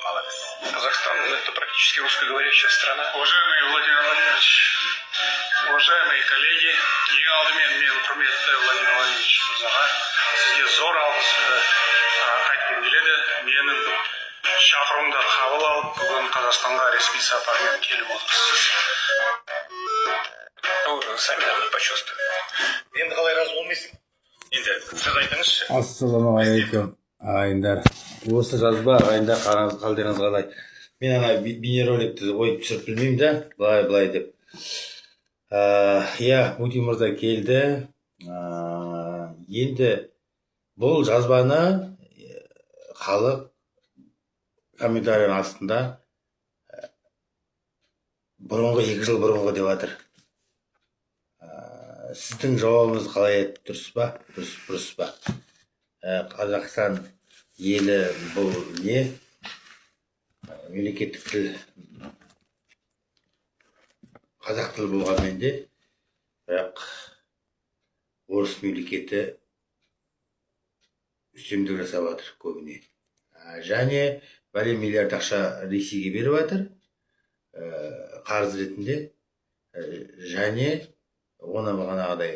Молодец. Казахстан — это практически русскоговорящая страна. Уважаемый Владимир Владимирович, уважаемые коллеги, ең алдымен мен құрметті Владимир Владимирович мырзаға сізге зор алғысымды айтқым келеді. Менің шақыруымды қабыл алып, бүгін Қазақстанға ресми сапармен келіп отырсыз. Ну, сами наверное почувствуете. Енді қалай разы болмайсың? Енді сіз айтыңызшы. Ассалаумағалейкум ағайындар. Осы жазба ағайындар қалдырыңыз қалай. Мен ана бейнероликті қойып түсіріп білмеймін да, былай деп. Мути мырза келді. Енді бұл жазбаны халық комментарийдің астында бұрынғы 2 жыл бұрынғы деп жатыр. Сіздің жауабыңыз қалай еді? Дұрыс па? Дұрыс па? Қазақстан елі бұл не? Мемлекеттік тіл қазақ тілі болғанмен де, бірақ орыс мемлекеті үстемдік жасап жатыр көбіне. Және бәле миллиард ақша Ресейге беріп жатыр қарыз ретінде. Және оны бағанағыдай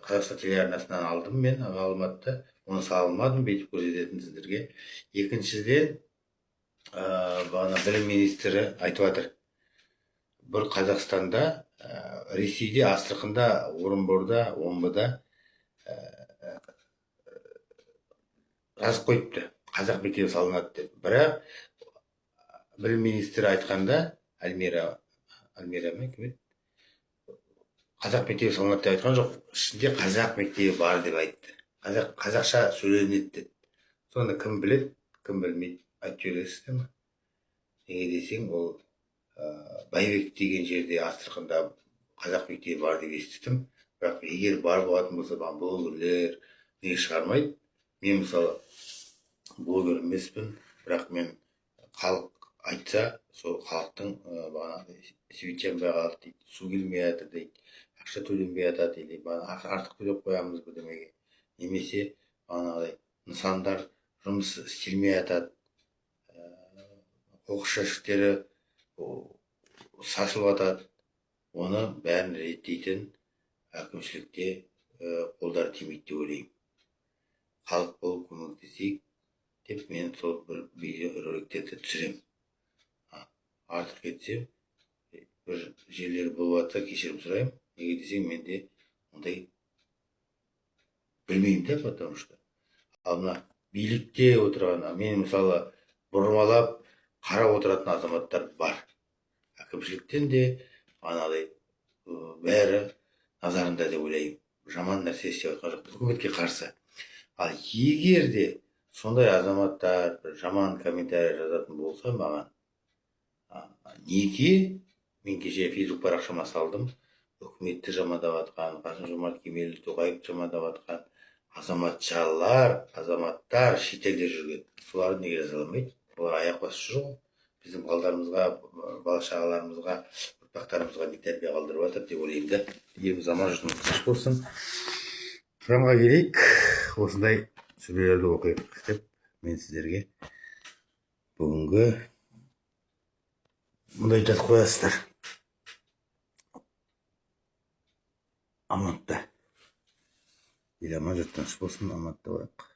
Қазақстан телеарнасынан алдым мен ғалыматты, оны салмадым, бетіп көрсететін сіздерге. Екіншіден, бағана білім министрі айтып жатыр. Бір Қазақстанда, Ресейде, Астраханда, Орынборда, Омбыда жазып қойыпты. Қазақ мектебі салынады деп. Бірақ білім министрі айтқанда, Альмира ма кім еді? Қазақ мектебі салынады деп айтқан жоқ. Ішінде қазақ мектебі бар деп айтты. Қазақша сөйленеді деді. Соны кім біледі, кім білмейді. Айтып жібересіздер ме? Неге десең, ол Байбек деген жерде Астраханда қазақ мектебі бар деп естідім. Бірақ егер бар болатын болса, блогерлер неге шығармайды? Мен мысалы блогер емеспін, бірақ мен халық айтса, сол халықтың свеченбай қалды дейді, су келмей жатыр дейді, ақша төленбей жатады дейді, артық төлеп қоямыз ба демеге. Немесе нысандар жұмыс істелмей жатады, қоқыс жәшіктері шашылып жатады. Оны бәрін реттейтін әкімшілікте қолдары тимейді деп ойлаймын. Халық болып көмектесейік деп мен сол бір видеороликтерді түсіремін. Артық кетсем, бір жерлері болып жатса кешірім сұраймын. Неге десең, менде ондай білмеймін да, потому что. Ал мына билікте отырған, мен мысалы бұрмалап қарап отыратын азаматтар бар. Әкімшіліктен де бәрі назарында деп ойлаймын. Жаман нәрсе істеп жатқан жоқ, үкіметке қарсы. Ал егер де сондай азаматтар жаман комментарий жазатын болса маған, неге мен кеше фейсбук парақшама салдым, үкіметті жамандап жатқан, Қасым-Жомарт Кемелұлы Тоқаевты жамандап жатқан азаматтар шетелде жүрген. Соларды неге жаза алмайды? Олар аяқ басып жүр ғой. Біздің балдарымызға, бала-шағаларымызға, ұрпақтарымызға не тәрбие қалдырып жатыр деп ойлаймын да. Еліміз аман жұртымыз тыныш болсын. Құранға келейік. Осындай сүрелерді оқиық деп мен сіздерге бүгінгі мұндай жазып қоясыздар. Амантта. Ел аман жұрт тыныш болсын, амантта болайық.